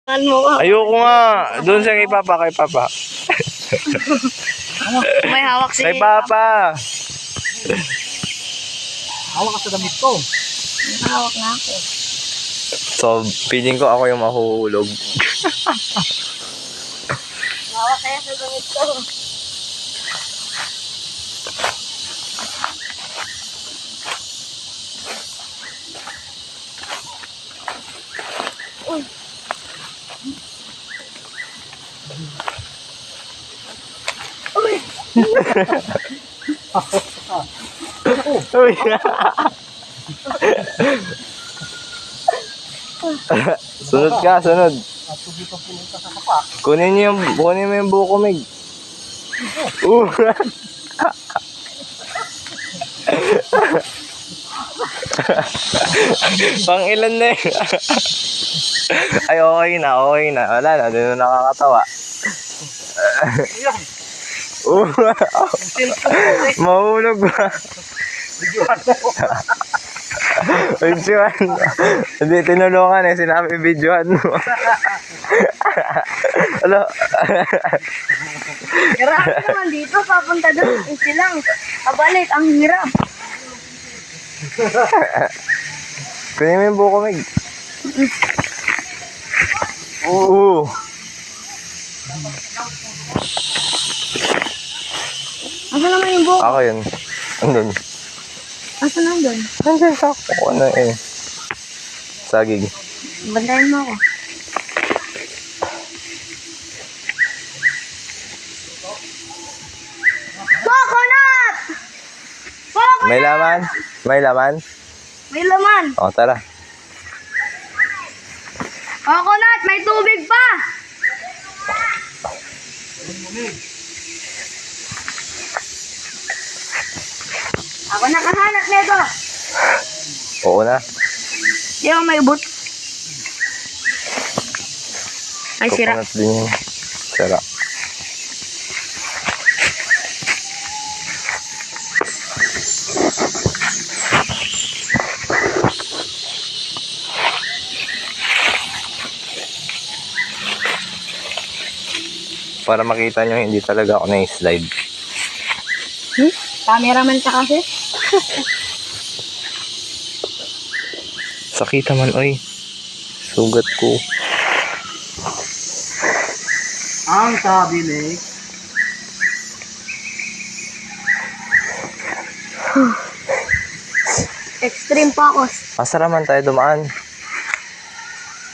Ayoko nga. Doon sa kay Papa, kay Papa. May hawak si Kay Papa. Hawak ka sa damit ko. Hawak na ako. So, feeling ko ako yung mahuhulog. Hawak kaya sa damit ko. Uy. Uy. Uy. Sunod ka, sunod. Kunin mo yung buko, Meg. Pang ilan na yun? Ay, okay na. Wala na, di na nakakatawa. Mahulog ba? Videoan mo. Hindi tinulungan eh, sinabi videoan mo. Ano? Grabe naman dito, papunta doon. Isi lang. Pabalik, ang hirap. Kunin mo yung buko, Meg. Oo. Asa naman yung buko? Ako yun. Andun. Asa nandun? Nandiyan sa ako. Ano eh. Sagig. Bantayan mo ako. Coconut! Coconut! May laman? May laman? May laman. O, tara. Coconut, may tubig pa. Ako nakahanap nito. Oo na. Di ako may ubot. Ay, sira. Coconut din yun. Sira. Para makita nyo, hindi talaga ako na-slide. Cameraman ka kasi. Sakita man, oy. Sugat ko. Ang sabi ni Extreme focus. Masara man tayo dumaan.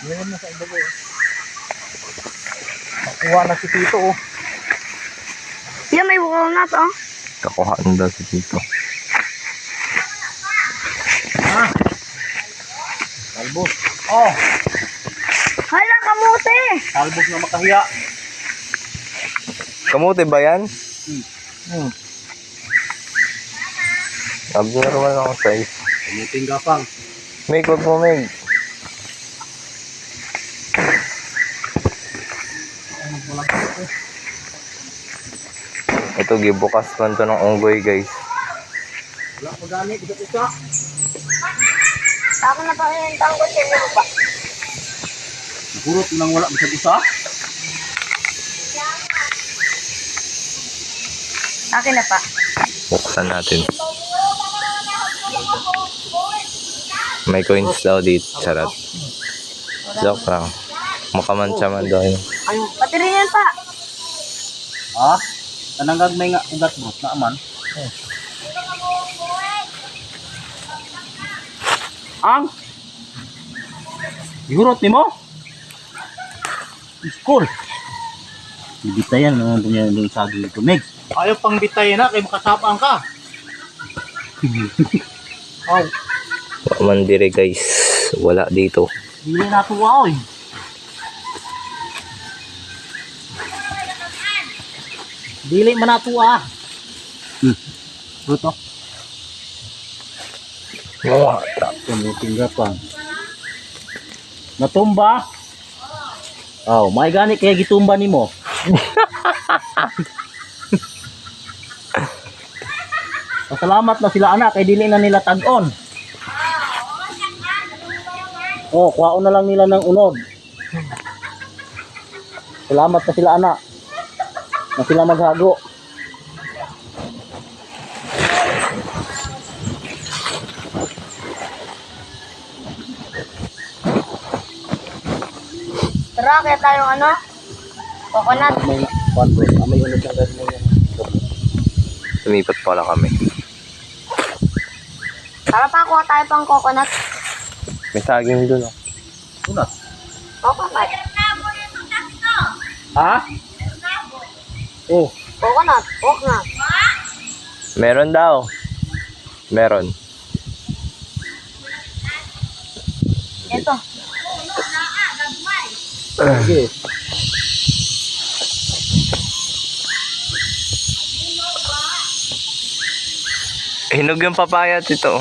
meron na sa iba ko. Nakuha na si Tito oh. Yan, may walnut, oh. Kakuhaan daw si Tito. Ha? Talbos. Oh, Hala, kamote. talbos na makahiya. Kamuti ba yan? Hmm. Abnormal ako size. Kamuting gapang. Meg, wag mo, Meg. Ito, gibukas man to ng unggoy, guys. Wala pa gani, isa-isa. Ako na pa yung tanggol sa inyo pa. Nagurot nang wala isa-isa. Akin na pa. Buksan natin. May coins daw dito. Charot. Joke lang. Makamantsa man daw yun. Ayaw. Pati rin yan pa. Ha? Tananggag may nga ugat bro, naaman. Ang Igurot ni mo? School. Bibitayan naman po niya yung saging ito, Meg. Ayaw pang bitayan na, kaya makasapang ka. Aw, Man dire, guys. Wala dito. hindi natuwa eh. Dili man natuwa. Bruto. Mga Kamuting gapang. Natumba. Oh, may gani kaya gitumba nimo. Pasalamat na sila anak kay dili na nila tag-on. Oh, kuhaon na lang nila ng unod. Salamat na sila anak. Na sila maghago. Tara, kaya tayong ano? Coconut. May convoy. May unod ng gabi na yan. Lumipat pala kami. Tara pa, kuha tayo pang coconut. May saging dun oh. Una. Coconut. Ha? Oh. Coconut. Coconut. Meron daw. Meron. Ito. Sige. Hinog yung papaya ito.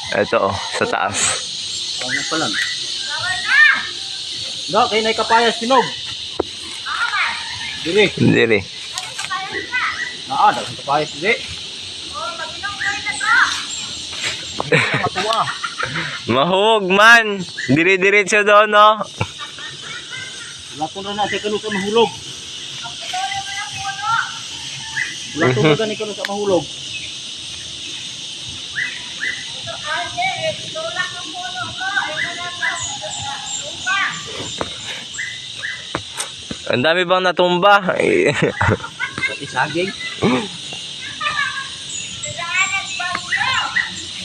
Ito oh, sa taas. Ano pa lang? No, kay nay kapayas sinog. Dili. Hindi rin. Naa, dagang kapayas dili. Matuwa. Mahug man. Dire-diretso doon no. Wala ko na sa kanu sa mahulog. Wala ko na gani kanu sa mahulog. Ang dami bang natumba? Pati saging.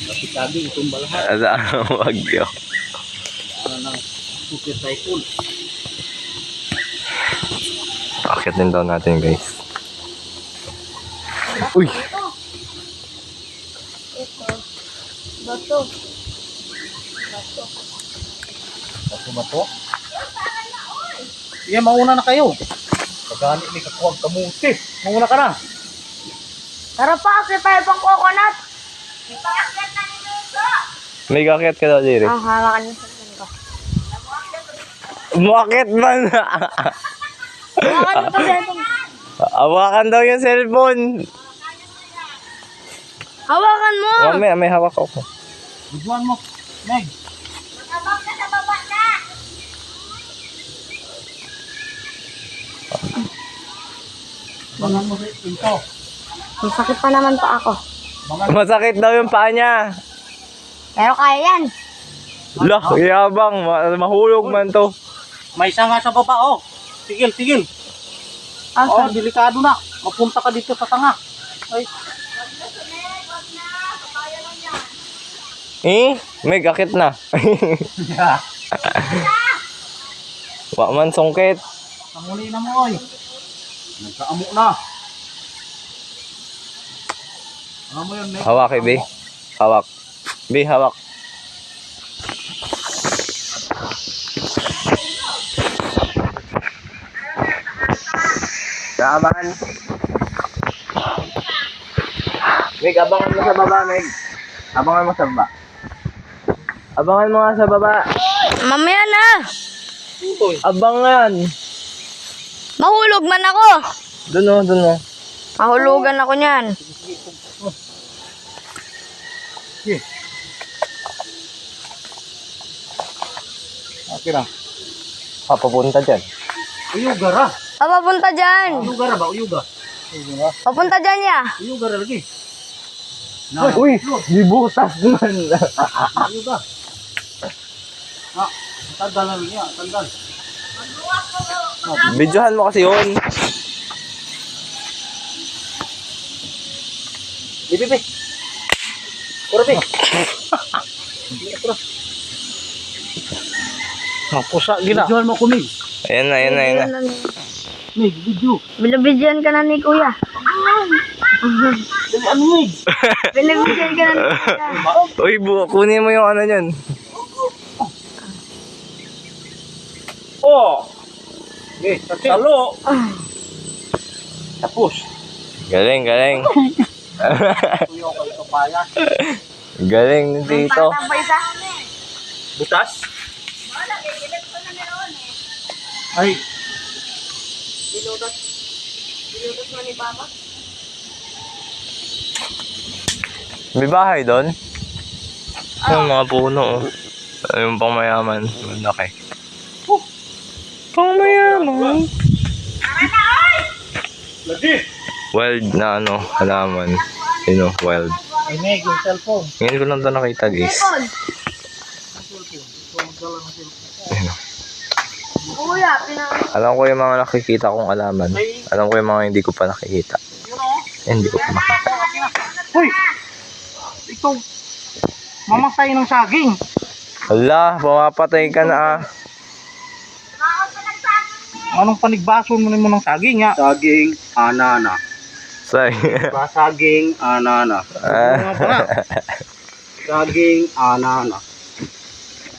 Pati saging tumba lahat. Ano bagyo. Ano nang super typhoon. Akit din daw natin guys. Uy! Ito. Bato. Bato. Bato-bato. Sige, mauna na kayo. Pagani may kakuwag kamuti. Mauna ka na. Tara pa, kaya tayo pang coconut. May kakit ka daw diri. Hawakan niyo sa ko. Bakit man? Hawakan niyo sa itong. Hawakan daw yung cellphone. Hawakan mo. May hawak ako. Bujuan mo. Meg. Matabang ka sa baba na. Bangan mo sa ito. Masakit pa naman pa ako. Masakit daw yung paa niya. Pero kaya yan. Lah, yabang. Mahulog man to. May isa nga sa baba, oh. Tigil, tigil. Oh, delikado na. Mapunta ka dito sa tanga. Ay. May kakit na. Wa man sungkit. Panguli na mo, oy. Nagkaamo na. Ano mo yun, Meg? Hawak eh, be. Hawak. Be, hawak. Abangan. Meg, abangan mo sa baba, Meg. Abangan mo sa baba. Abangan mo nga sa baba. Mamaya na. Abangan. Mahulog man ako. Doon o, doon o. Mahulugan ako niyan. Sige. Okay lang. Papapunta dyan. Uyuga ra. Papunta dyan. Uyuga ra ba? Uyuga. Uyuga. Papunta dyan ya. Uyuga ra lagi. Uy, dibutas man. Uyuga. Ah, tandal na niya. Tandal. Videohan mo kasi yun. Bibi. Pura bi. Pura. Mapusa gina. Videohan mo ko, Mig. Ayan na, ayan na, ayan na. Mig, video. Binabidyan ka na ni Kuya. Dali, ano, Mig? Binabidyan ka na ni Kuya. Uy, kunin mo yung ano nyan. Oh! Okay, talo. Tapos. Galing, galing. Tuyo ko ito paya. Galing ni Tito. Tambay sa Butas? Ay, Biludos. Biludos mo ni Papa. May bahay doon? Yung mga puno, oh. Yung pang mayaman. Malaki. Pang mayaman. Lagi. Wild na ano, halaman. Yun o, wild. Ay, Meg, yung cellphone. Ngayon ko lang ito nakita, guys. Ayun o. Kuya, Alam ko yung mga nakikita kong alaman. Alam ko yung mga hindi ko pa nakikita. Hindi ko pa makita. Hoy! Ito. Mamasay ng saging. Hala, pumapatay ka na ah. Anong panigbaso mo ng saging ha? Saging, anana. Sorry. Saging, anana. Saging, anana.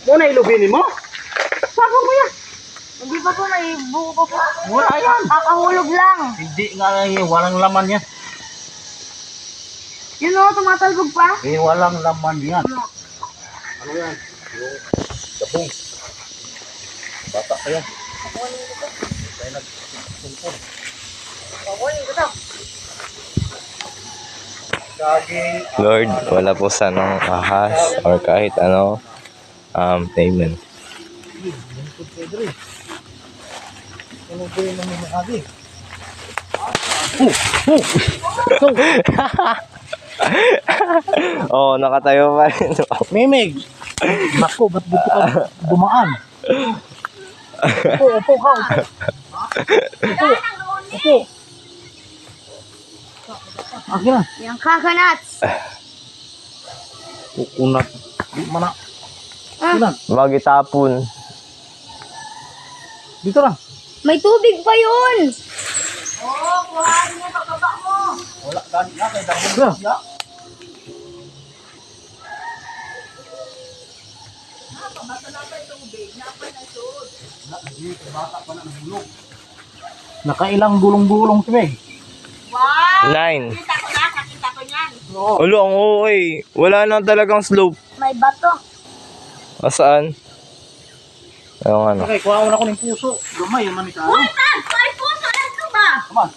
Muna ilubinin mo? Sabi mo yan. Hindi pa po, may buko pa po. Wala yan. Kakahulog lang. Hindi nga yan. Walang laman yan. Yun o, tumatalbog pa. Walang laman yan. Ano yan? Yung gabong. Bata pa yan. Kaya nagsumpon. Saging. Lord, wala po sanang ahas or kahit ano payment. Ano ba yung mga saging? Oh, nakatayo pa rin. Mimig! Naku, ba't dito ka dumaan? Upo ka. Upo. Akin na. Yung coconuts. Kukunat. Di mana. Akin na. Wag itapon. Dito lang. May tubig pa yun. Oo, kuhain mo pagbaba mo. Wala ka na kay dahon siya. Nakailang gulong-gulong si Meg. Wow! 9. Nakita ko niyan. Oo. Ulo, ang okay. Wala na talagang slope. May bato. Asaan? Ayun ano. Okay, kuha ko na ko ng puso. Gamay, yung manika. May puso lang ito ba? Come on.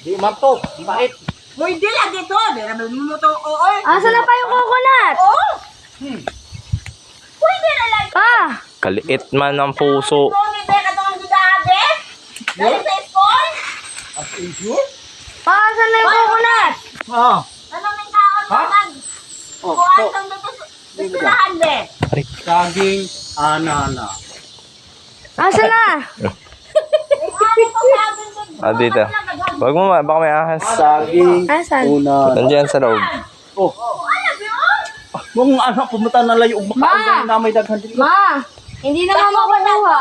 Di man to. Mait. Muy dila dito, dira mo to oy. Asa na pa yung coconut? Oh, Pwede na lang. Ah! Kaliit man ng puso. no ni be ka tong gidabe. Dali sa school. As usual. Asa na yung coconut? Ah. Ano ning kaon mo Ha? mag Oh, kuan so, tong dito eskwelahan be. saging, anana. Asa na? Ano to sabi mo? Ah, dito. Wag mo, baka may ahas. Saging, Asan? una. Nandiyan sa loob. Oh. Kung anak pumunta na layo, baka Ma! ang na may daghan dito. Ma! Hindi na nga makukuha.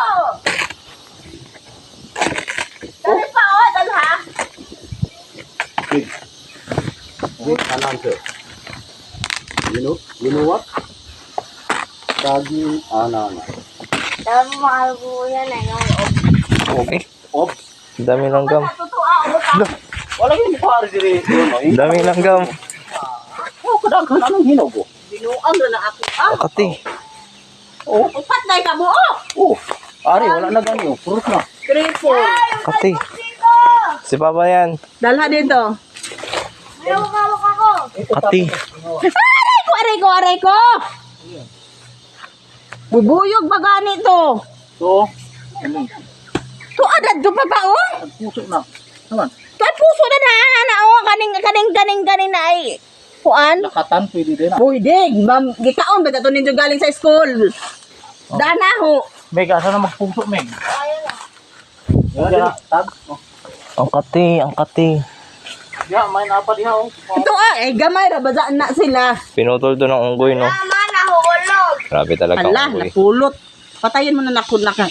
Dali pa oh, dalha. Wait, answer. You know what? Saging, anana. Sabi mo makakuha yan eh. Eh, Ops. dami ng gam. Totoo ah, Wala yung mukha rin dito. Dami ng gam. Oh, kadang-kadang anong hinog ko? binuang na ako ah. Akati. Oh, Upat na ka mo oh. oh. Ari, wala na ganyo. Purot na. Triple. Akati. Si Papa yan. Dalha dito. May hawak ako. Akati. Aray ko. Bubuyog ba gani to? So, To adad do pa ba oh? puso na. Naman, Kay puso na oh kaning na ay kuan. lakatan pwede din ah. Pwede, ma'am, gikaon ba to ninyo galing sa school? Dana ho. Meg, asa na magpuso, Meg? Ayun na. Tag. Oh. Ang kati. Ya, may napa diha oh. Ito gamay ra ba na sila. Pinutol to ng unggoy, no? Tama na, hulog. Grabe talaga ang Hala, unggoy. napulot. Patayin mo na nakun na ka.